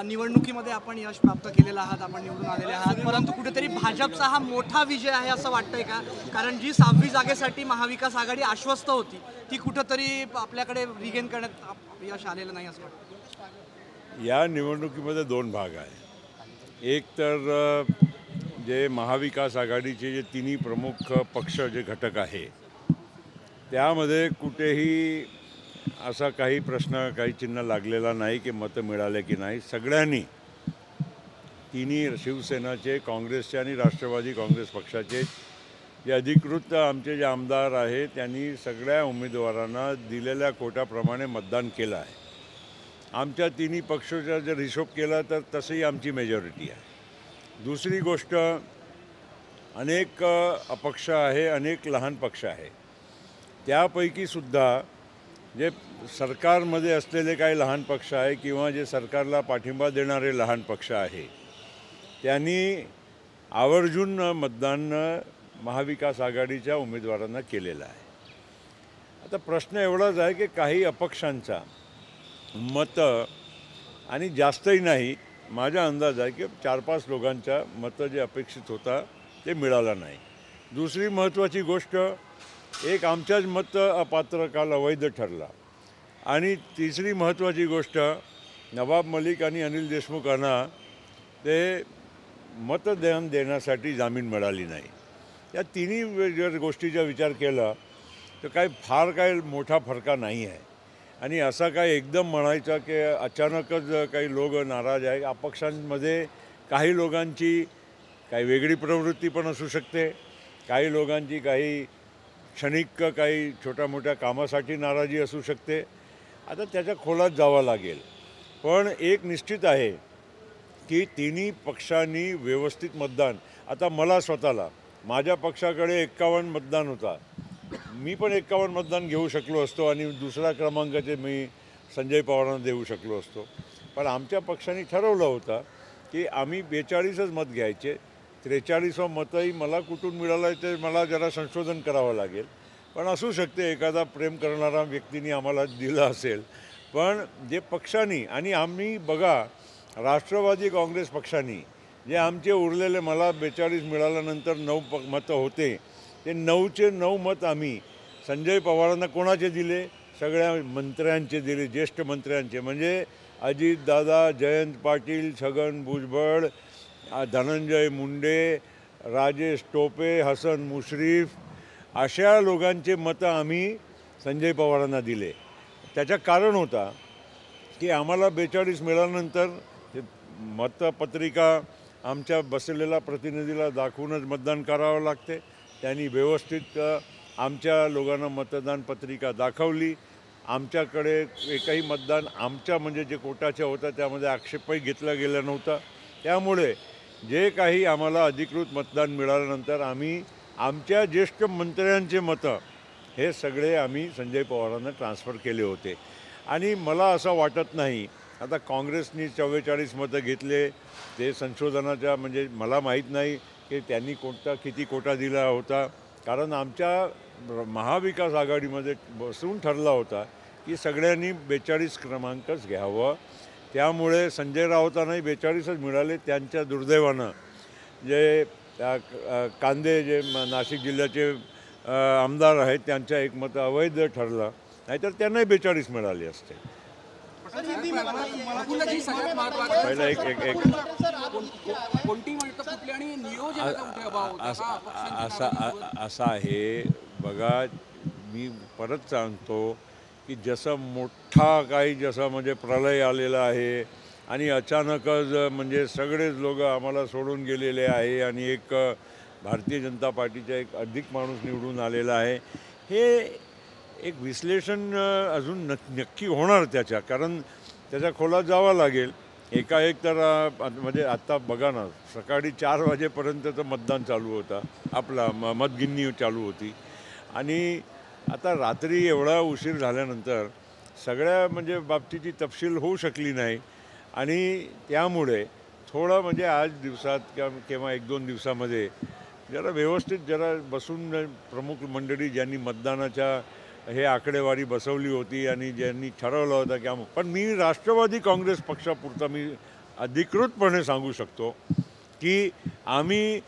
निवडणुकीमध्ये आपण यश प्राप्त केलेलं आहात, आपण निवडून आलेले आहात, परंतु कुठेतरी भाजपचा हा मोठा विजय आहे असं वाटतंय का? कारण जी 6वी जागेसाठी महाविकास आघाडी आश्वस्त होती ती कुठेतरी आपल्याकडे रिगेन करण्यात यश आलेलं नाही असं वाटतं. या निवडणुकीमध्ये दोन भाग आहे. एक तर जे महाविकास आघाडीचे जे तिन्ही प्रमुख पक्ष जे घटक आहे त्यामध्ये कुठेही असा काही प्रश्न काही चिन्ह लागलेला नाही की मतं मिळाले की नाही. सगळ्यांनी तिन्ही शिवसेनाचे, काँग्रेसचे आणि राष्ट्रवादी काँग्रेस पक्षाचे जे अधिकृत आमचे जे आमदार आहेत त्यांनी सगळ्या उमेदवारांना दिलेल्या कोट्याप्रमाणे मतदान केलं आहे. आमच्या तिन्ही पक्षाचा जर हिशोब केला तर तसंही आमची मेजॉरिटी आहे. दुसरी गोष्ट, अनेक अपक्ष आहे, अनेक लहान पक्ष आहे. त्यापैकीसुद्धा जे सरकारमध्ये असलेले काही लहान पक्ष आहे किंवा जे सरकारला पाठिंबा देणारे लहान पक्ष आहे त्यांनी आवर्जून मतदान महाविकास आघाडीच्या उमेदवारांना केलेलं आहे. आता प्रश्न एवढाच आहे की काही अपक्षांचा मतं आणि जास्तही नाही, माझा अंदाज आहे की 4-5 लोकांच्या मतं जे अपेक्षित होता ते मिळालं नाही. दुसरी महत्त्वाची गोष्ट, एक आमच्याच मत अपात्र काल अवैध ठरला. आणि तिसरी महत्त्वाची गोष्ट, नवाब मलिक आणि अनिल देशमुखांना ते मतदान देण्यासाठी जामीन मिळाली नाही. या तिन्ही जर गोष्टीचा विचार केला तर काही मोठा फरका नाही आहे. आणि असा काय एकदम म्हणायचा की अचानकच काही लोक नाराज आहे. अपक्षांमध्ये काही लोकांची काही वेगळी प्रवृत्ती पण असू शकते, काही लोकांची काही क्षणिक काही छोट्या मोठ्या कामासाठी नाराजी असू शकते. आता त्याच्या खोलात जावं लागेल. पण एक निश्चित आहे की तिन्ही पक्षांनी व्यवस्थित मतदान, आता मला स्वतःला माझ्या पक्षाकडे 51 मतदान होता, मी पण 51 मतदान घेऊ शकलो असतो आणि दुसरा क्रमांकाचे मी संजय पवारांना देऊ शकलो असतो. पण आमच्या पक्षाने ठरवलं होतं की आम्ही 42च मत घ्यायचे. 43वं मतही मला कुठून मिळालं आहे ते मला जरा संशोधन करावं लागेल. पण असू शकते एखादा प्रेम करणारा व्यक्तीने आम्हाला दिलं असेल. पण जे पक्षांनी आणि आम्ही बघा, राष्ट्रवादी काँग्रेस पक्षांनी जे आमचे उरलेले, मला 42 मिळाल्यानंतर 9 मतं होते, ते 9चे 9 मत आम्ही संजय पवारांना कोणाचे दिले? सगळ्या मंत्र्यांचे दिले, ज्येष्ठ मंत्र्यांचे. म्हणजे अजितदादा, जयंत पाटील, छगन भुजबळ, धनंजय मुंडे, राजेश टोपे, हसन मुश्रीफ, अशा लोकांचे मतं आम्ही संजय पवारांना दिले. त्याचं कारण होता की आम्हाला 42 मिळाल्यानंतर ते मतपत्रिका आमच्या बसलेल्या प्रतिनिधीला दाखवूनच मतदान करावं लागते. त्यांनी व्यवस्थित आमच्या लोकांना मतदान पत्रिका दाखवली. आमच्याकडे एकही मतदान आमच्या म्हणजे जे कोटाच्या होता त्यामध्ये आक्षेपही घेतला गेला नव्हता. त्यामुळे जे काही आम्हाला अधिकृत मतदान मिळाल्यानंतर आम्ही आमच्या ज्येष्ठ मंत्र्यांचे मतं हे सगळे आम्ही संजय पवारांना ट्रान्सफर केले होते. आणि मला असं वाटत नाही, आता काँग्रेसनी 44 मतं घेतले, ते संशोधनाच्या म्हणजे मला माहीत नाही की त्यांनी किती कोटा दिला होता. कारण आमच्या महाविकास आघाडीमध्ये बसून ठरला होता की सगळ्यांनी 42 क्रमांकच घ्यावं. त्यामुळे संजय राऊतांनाही 42च मिळाले. त्यांच्या दुर्दैवानं जे कांदे जे नाशिक जिल्ह्याचे आमदार आहेत त्यांच्या एक मत अवैध ठरलं, नाहीतर त्यांनाही 42 मिळाले असते. पहिला एक असं आहे बघा, मी परत सांगतो की जसं मोठा काही जसं म्हणजे प्रलय आलेला आहे आणि अचानकच म्हणजे सगळेच लोक आम्हाला सोडून गेलेले आहे आणि एक भारतीय जनता पार्टीचा एक अधिक माणूस निवडून आलेला आहे, हे एक विश्लेषण अजून नक्की होणार त्याच्या, कारण त्याच्या खोलात जावं लागेल. एकाएक तर म्हणजे आत्ता बघा ना, सकाळी 4 वाजेपर्यंतचं मतदान चालू होता, आपला मतगिन्नी चालू होती. आणि आता रात्री एवढा उशीर झाल्यानंतर सगळ्या म्हणजे बाबतीची तपशील होऊ शकली नाही. आणि त्यामुळे थोडं म्हणजे आज दिवसात किंवा 1-2 दिवसामध्ये जरा व्यवस्थित जरा बसून प्रमुख मंडळी ज्यांनी मतदानाच्या हे आकडेवारी बसवली होती आणि ज्यांनी ठरवलं होतं की पण मी राष्ट्रवादी काँग्रेस पक्षापुरता मी अधिकृतपणे सांगू शकतो की आम्ही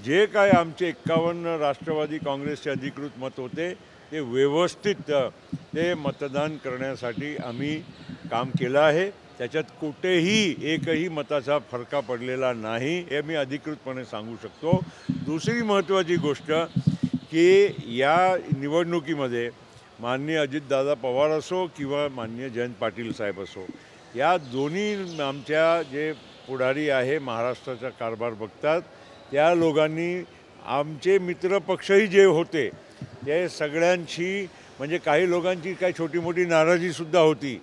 जे काय आमचे 51 राष्ट्रवादी काँग्रेसचे अधिकृत मत होते ते व्यवस्थित ते मतदान करण्यासाठी आम्ही काम केलं आहे. त्याच्यात कुठेही एकही मताचा फरका पडलेला नाही हे मी अधिकृतपणे सांगू शकतो. दुसरी महत्त्वाची गोष्ट की या निवडणुकीमध्ये माननीय अजितदादा पवार असो किंवा माननीय जयंत पाटील साहेब असो, या दोन्ही आमच्या जे पुढारी आहे महाराष्ट्राचा कारभार बघतात त्या लोकांनी आमचे मित्रपक्षही जे होते ते सगळ्यांशी म्हणजे काही लोकांची काही छोटी मोठी नाराजीसुद्धा होती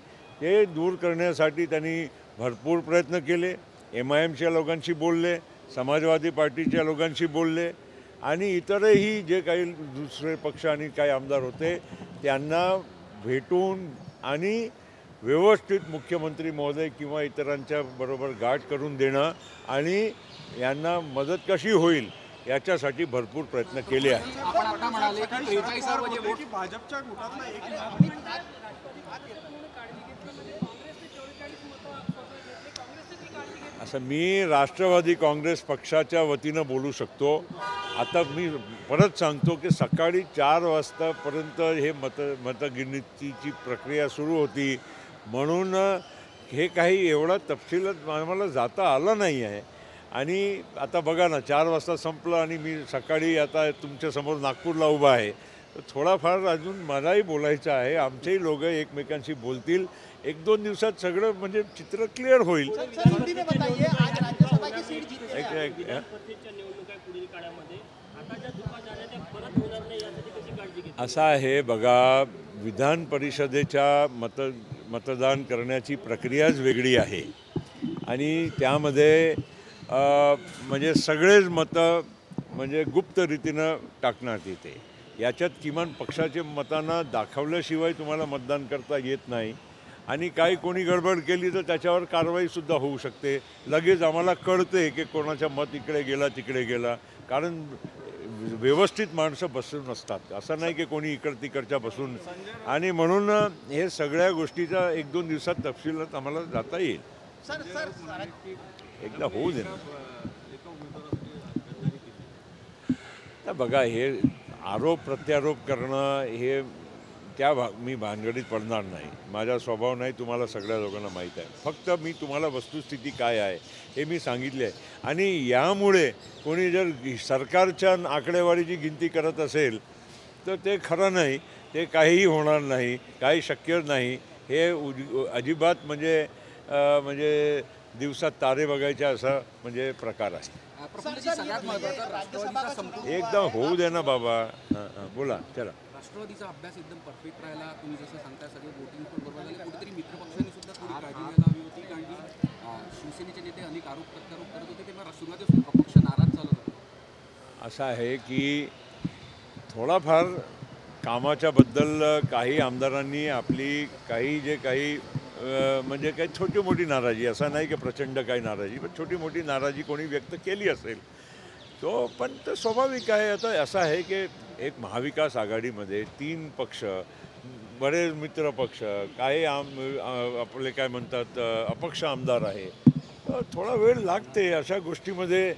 ते दूर करण्यासाठी त्यांनी भरपूर प्रयत्न केले. MIMच्या लोकांशी बोलले, समाजवादी पार्टीच्या लोकांशी बोलले आणि इतरही जे काही दुसरे पक्ष आणि काही आमदार होते त्यांना भेटून आणि व्यवस्थित मुख्यमंत्री महोदय किंवा इतरांच्या बरोबर गाठ करून देणं आणि यांना मदत कशी होईल याच्यासाठी भरपूर प्रयत्न केले आहेत. आपण आता म्हणाले की 43 की भाजपच्या गुटातला एक असं मी राष्ट्रवादी काँग्रेस पक्षाच्या वतीनं बोलू शकतो. आता मी परत सांगतो की सकाळी 4 वाजतापर्यंत हे मतगिणतीची प्रक्रिया सुरू होती म्हणून हे काही एवढा तपशीलात आम्हाला जाता आलं नाही आहे. आणि आता बघा ना 4 वाजता संपलं आणि मी सकाळी आता तुमच्यासमोर नागपूरला उभा आहे तर थोडाफार अजून मलाही बोलायचं आहे. आमचेही लोक एकमेकांशी बोलतील. 1-2 दिवसात सगळं म्हणजे चित्र क्लिअर होईल. असं आहे बघा, विधान परिषदेच्या मतदान करण्याची प्रक्रियाच वेगळी आहे आणि त्यामध्ये म्हणजे सगळेच मतं म्हणजे गुप्त रीतीनं टाकण्यात येते. याच्यात किमान पक्षाचे मतांना दाखवल्याशिवाय तुम्हाला मतदान करता येत नाही आणि काही कोणी गडबड केली तर त्याच्यावर कारवाईसुद्धा होऊ शकते. लगेच आम्हाला कळते की कोणाच्या मत इकडे गेला तिकडे गेला, कारण व्यवस्थित माणसं बसून असतात. असं नाही की कोणी तिकडच्या बसून, आणि म्हणून हे सगळ्या गोष्टीचा 1-2 दिवसात तपशिलात आम्हाला जाता येईल. एकदा होऊ दे ना. तर बघा, हे आरोप प्रत्यारोप करणं हे मी भानगडीत पडणार नाही. माझा स्वभाव नाही, तुम्हाला सगळ्या लोकांना माहीत आहे. फक्त मी तुम्हाला वस्तुस्थिती काय आहे हे मी सांगितले आहे. आणि यामुळे कोणी जर सरकारच्या आकडेवारीची गिनती करत असेल तर ते खरं नाही. ते काहीही होणार नाही, काही शक्य नाही. हे अजिबात म्हणजे दिवसात तारे बघायचे असा म्हणजे प्रकार आहे. एकदम होऊ दे ना बाबा. बोला, चला. राष्ट्रवादीचा अभ्यास एकदम परफेक्ट राहिला. तुम्ही जसं सांगताय सगळे वोटिंग पण बरोबर झाले. कुठेतरी मित्रपक्षांनी सुद्धा थोडी काळजी घ्यायला हवी होती, कारण की शिवसेनेचे नेते अनेक आरोप प्रत्यारोप करत होते तेव्हा सुरुवातीपासून अपक्ष नाराज चालत होता. असं आहे की थोडाफार कामाच्या बद्दल काही आमदारांनी आपली काही म्हणजे काही छोटी मोठी नाराजी, असं नाही की प्रचंड काही नाराजी, पण छोटी मोठी नाराजी कोणी व्यक्त केली असेल पण ते स्वाभाविक आहे. आता असं आहे की एक महाविकास आघाडीमध्ये 3 पक्ष, बरेच मित्रपक्ष, काही आपले काय म्हणतात अपक्ष आमदार आहे. थोडा वेळ लागते अशा गोष्टीमध्ये.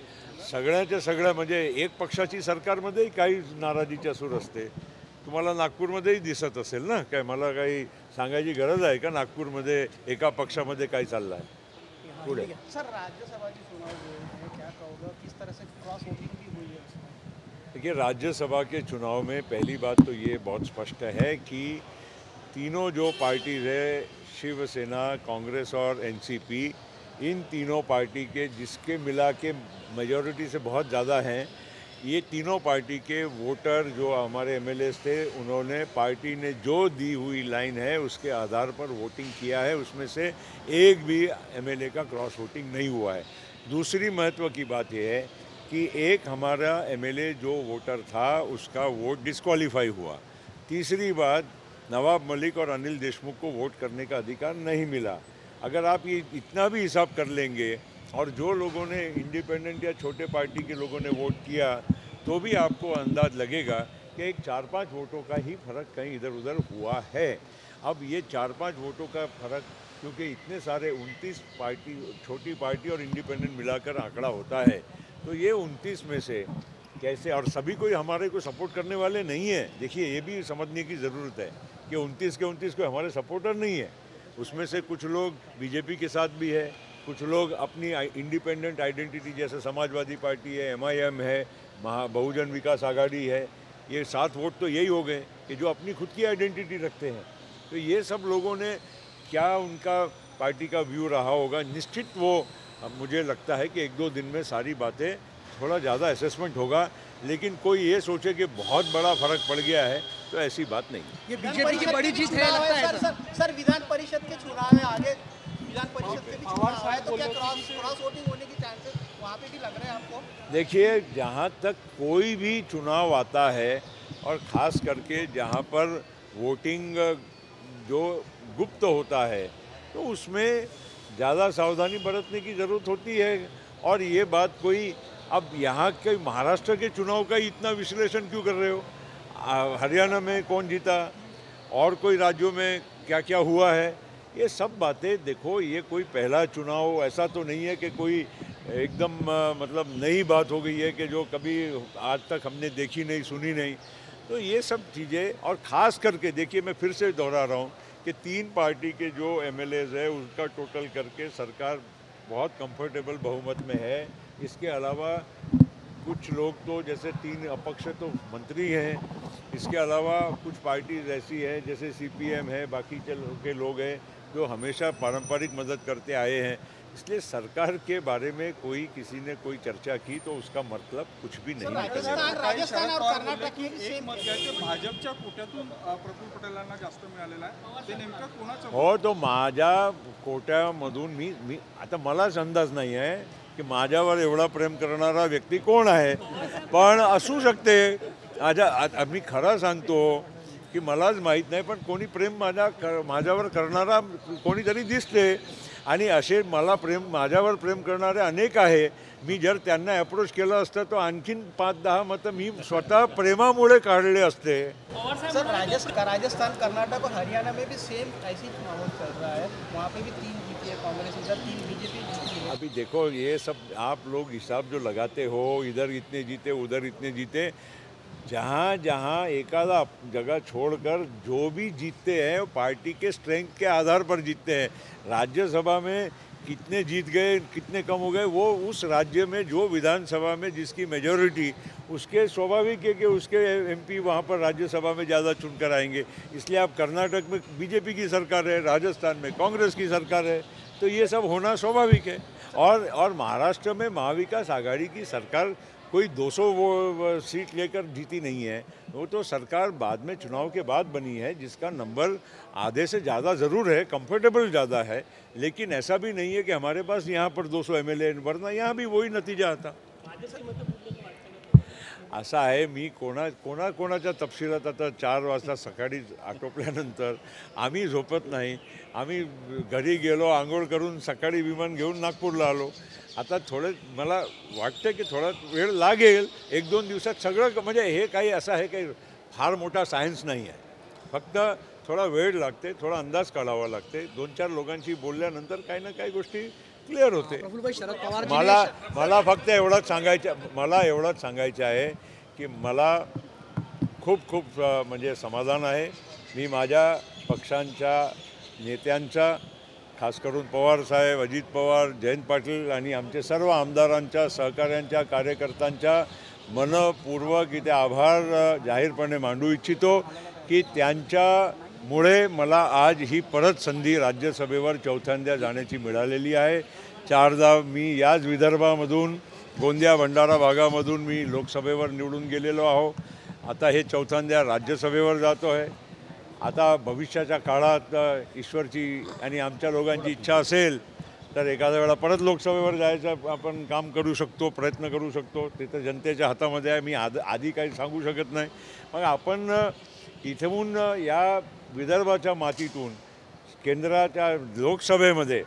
सगळ्या म्हणजे एक पक्षाची सरकारमध्येही काही नाराजीची सूर असते. तुम्हाला नागपूरमध्येही दिसत असेल ना. काय मला काही सांगायची गरज आहे का नागपूरमध्ये एका पक्षामध्ये काय चाललं आहे? पुढे सर, राज्यसभा के चुनाव जो है क्या कहोगे, किस तरह से क्रॉस वोटिंग भी हुई है? देखिए, राज्यसभा के चुनाव में पहली बात तो ये बहुत स्पष्ट है कि तीनों जो पार्टीज़ है, शिवसेना, कांग्रेस और NCP, इन तीनों पार्टी के जिसके मिला के मेजॉरिटी से बहुत ज़्यादा हैं, ये तीनों पार्टी के वोटर जो हमारे MLAs थे उन्होंने पार्टी ने जो दी हुई लाइन है उसके आधार पर वोटिंग किया है. उसमें से एक भी MLA का क्रॉस वोटिंग नहीं हुआ है. दूसरी महत्व की बात यह है कि एक हमारा MLA जो वोटर था उसका वोट डिस्क्वालीफाई हुआ. तीसरी बात, नवाब मलिक और अनिल देशमुख को वोट करने का अधिकार नहीं मिला. अगर आप ये इतना भी हिसाब कर लेंगे और जो लोगों ने इंडिपेंडेंट या छोटे पार्टी के लोगों ने वोट किया तो भी आपको अंदाज लगेगा कि एक 4-5 वोटों का ही फर्क कहीं इधर उधर हुआ है. अब ये 4-5 वोटों का फर्क क्योंकि इतने सारे 29 पार्टी, छोटी पार्टी और इंडिपेंडेंट मिलाकर आंकड़ा होता है, तो ये 29 में से कैसे, और सभी कोई हमारे को सपोर्ट करने वाले नहीं है। देखिए ये भी समझने की ज़रूरत है कि 29 के 29 कोई हमारे सपोर्टर नहीं है। उसमें से कुछ लोग बीजेपी के साथ भी है, कुछ लोग अपनी इंडिपेंडेंट आइडेंटिटी जैसे समाजवादी पार्टी है, MIM है, बहुजन विकास आघाड़ी है, ये 7 वोट तो यही हो गए कि जो अपनी खुद की आइडेंटिटी रखते हैं। तो ये सब लोगों ने क्या उनका पार्टी का व्यू रहा होगा, निश्चित वो मुझे लगता है कि 1-2 दिन में सारी बातें थोड़ा ज़्यादा असेसमेंट होगा, लेकिन कोई ये सोचे कि बहुत बड़ा फर्क पड़ गया है तो ऐसी बात नहीं। ये बीजेपी की बड़ी जीत है लगता है सर विधान परिषद के चुनाव में आगे विधान परिषद के भी चुनाव है, तो क्या क्रॉस वोटिंग होने की चांसेस वहाँ पे भी लग रहे हैं आपको? देखिए जहाँ तक कोई भी चुनाव आता है और ख़ास करके जहाँ पर वोटिंग जो गुप्त होता है तो उसमें ज़्यादा सावधानी बरतने की ज़रूरत होती है। और ये बात कोई, अब यहाँ के महाराष्ट्र के चुनाव का इतना विश्लेषण क्यों कर रहे हो? हरियाणा में कौन जीता और कोई राज्यों में क्या क्या हुआ है, ये सब बातें देखो। ये कोई पहला चुनाव ऐसा तो नहीं है कि कोई एकदम मतलब नई बात हो गई है कि जो कभी आज तक हमने देखी नहीं सुनी नहीं। तो ये सब चीज़ें, और ख़ास करके देखिए मैं फिर से दोहरा रहा हूँ कि 3 पार्टी के जो MLAs है उसका टोटल करके सरकार बहुत कंफर्टेबल बहुमत में है। इसके अलावा कुछ लोग तो जैसे 3 अपक्ष तो मंत्री हैं, इसके अलावा कुछ पार्टीज ऐसी है जैसे CPM है, बाकी के लोग हैं जो हमेशा पारंपरिक मदद करते आए हैं। इसलिए सरकार के बारे में कोई किसी ने कोई चर्चा की तो उसका मतलब कुछ भी नहीं निकलेगा। राजस्थान और कर्नाटक की एक मत आहे की भाजपच्या कोट्यातून प्रफुल्ल पटेलांना जास्त मिळालेलं आहे, ते नेमकं कोणाचं? हो, तो माझ्या कोट्यामधून मी आता मलाच अंदाज नाही आहे की माझ्यावर एवढा प्रेम करणारा व्यक्ती कोण आहे, पण असू शकते। मी खरं सांगतो की मलाच माहीत नाही, पण कोणी प्रेम माझ्यावर करणारा कोणीतरी दिसते आणि असे माझ्यावर प्रेम करणारे अनेक आहे। मी जर त्यांना अप्रोच केलं असतं तो आणखीन 5-10 मतं मी स्वतः प्रेमामुळे काढले असते। सर राजस्थान कर्नाटक और हरियाणा में भी सेम ऐसी माहौल चल रहा है, वहाँ पे भी 3 जीती है कांग्रेस, इधर 3 बीजेपी जीती है। अभी देखो ये सब आप लोग हिसाब जो लगाते हो, इधर इतने जीते उधर इतने जीते, जहाँ जहाँ एकादा जगह छोड़कर जो भी जीतते हैं वो पार्टी के स्ट्रेंथ के आधार पर जीतते हैं। राज्यसभा में कितने जीत गए कितने कम हो गए वो उस राज्य में जो विधानसभा में जिसकी मेजॉरिटी, उसके स्वाभाविक है कि उसके MP वहाँ पर राज्यसभा में ज़्यादा चुनकर आएंगे। इसलिए आप कर्नाटक में बीजेपी की सरकार है, राजस्थान में कांग्रेस की सरकार है, तो ये सब होना स्वाभाविक है। और महाराष्ट्र में महाविकास आघाड़ी की सरकार कोई 200 सीट लेकर जीती नहीं है, वो तो सरकार बाद में चुनाव के बाद बनी है जिसका नंबर आधे से ज़्यादा ज़रूर है, कंफर्टेबल ज़्यादा है, लेकिन ऐसा भी नहीं है कि हमारे पास यहाँ पर 200 MLA, वरना यहाँ भी वही नतीजा आता। असा आहे, मी कोणाच्या तपशिलात आता 4 वाजता सकाळी आटोपल्यानंतर आम्ही झोपत नाही। आम्ही घरी गेलो, आंघोळ करून सकाळी विमान घेऊन नागपूरला आलो। आता मला वाटतं की थोडा वेळ लागेल, 1-2 दिवसात सगळं, म्हणजे हे काही असं आहे काही फार मोठा सायन्स नाही आहे, फक्त थोडा वेळ लागते, थोडा अंदाज काढावा लागते। 2-4 लोकांशी बोलल्यानंतर काही ना काही गोष्टी क्लिअर होते। शरद पवार मला फक्त एवढंच सांगायचं आहे की मला खूप म्हणजे समाधान आहे। मी माझ्या पक्षांच्या नेत्यांचा, खास करून पवार साहेब, अजित पवार, जयंत पाटील आणि आमचे सर्व आमदारांच्या, सहकाऱ्यांच्या, कार्यकर्त्यांच्या मनपूर्वक इथे आभार जाहीरपणे मांडू इच्छितो की त्यांच्यामुळे मला आज ही परत संधी राज्यसभेवर 4थ्यांदा जाण्याची मिळालेली आहे। 4दा मी याच विदर्भामधून, गोंदिया भंडारा भागामधून मी लोकसभेवर निवडून गेलेलो आहो। आता हे 4थ्यांदा राज्यसभेवर जातो आहे। आता भविष्याच्या काळात ईश्वरची आणि आमच्या लोकांची इच्छा असेल तर एखाद्या वेळा परत लोकसभेवर जायचं आपण काम करू शकतो, प्रयत्न करू शकतो। ते तर जनतेच्या हातामध्ये आहे, मी आधी काही सांगू शकत नाही। मग आपण इथून या विदर्भाच्या मातीतून केंद्राच्या लोकसभेमध्ये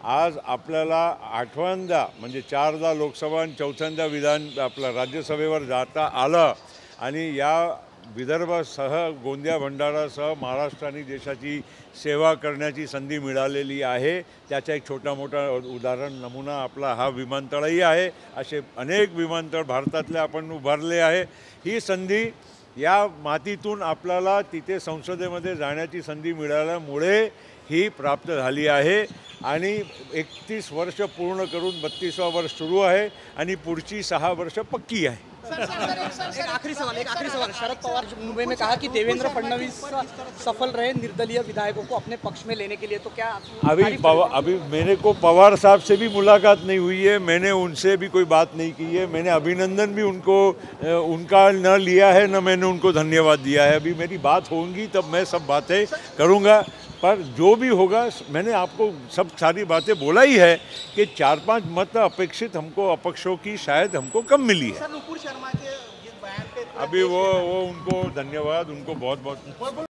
आज आपल्याला 8व्यांदा म्हणजे 4दा लोकसभा आणि 4थ्यांदा राज्यसभेवर जाता आलं आणि या विदर्भासह गोंदिया भंडारासह महाराष्ट्राने देशाची सेवा करण्याची संधी मिळालेली आहे. त्याचा एक छोटा मोठा उदाहरण नमुना आपला हा विमानतळही आहे. असे अनेक विमानतळ भारतातले आपण उभारले आहे. ही संधी या मातीतून आपल्याला तिथे संसदेमध्ये जाण्याची संधी मिळाल्यामुळे ही प्राप्त झाली आहे आणि 31 वर्ष पूर्ण करून 32वा वर्ष सुरू आहे आणि पुढची 6 वर्ष पक्की आहे. एक आखिरी सवाल शरद पवार मुंबई में कहा कि देवेंद्र फडणवीस सफल रहे निर्दलीय विधायकों को अपने पक्ष में लेने के लिए, तो क्या अभी मेरे को पवार साहब से भी मुलाकात नहीं हुई है, मैंने उनसे भी कोई बात नहीं की है. मैंने अभिनंदन भी उनका न लिया है, न मैंने उनको धन्यवाद दिया है. अभी मेरी बात होंगी तब मैं सब बातें करूँगा. पर जो भी होगा, मैंने आपको सब सारी बातें बोला ही है कि 4-5 मत अपेक्षित हमको अपक्षों की शायद हमको कम मिली है. नुपुर शर्मा के बयान पे अभी वो उनको धन्यवाद, उनको बहुत बहुत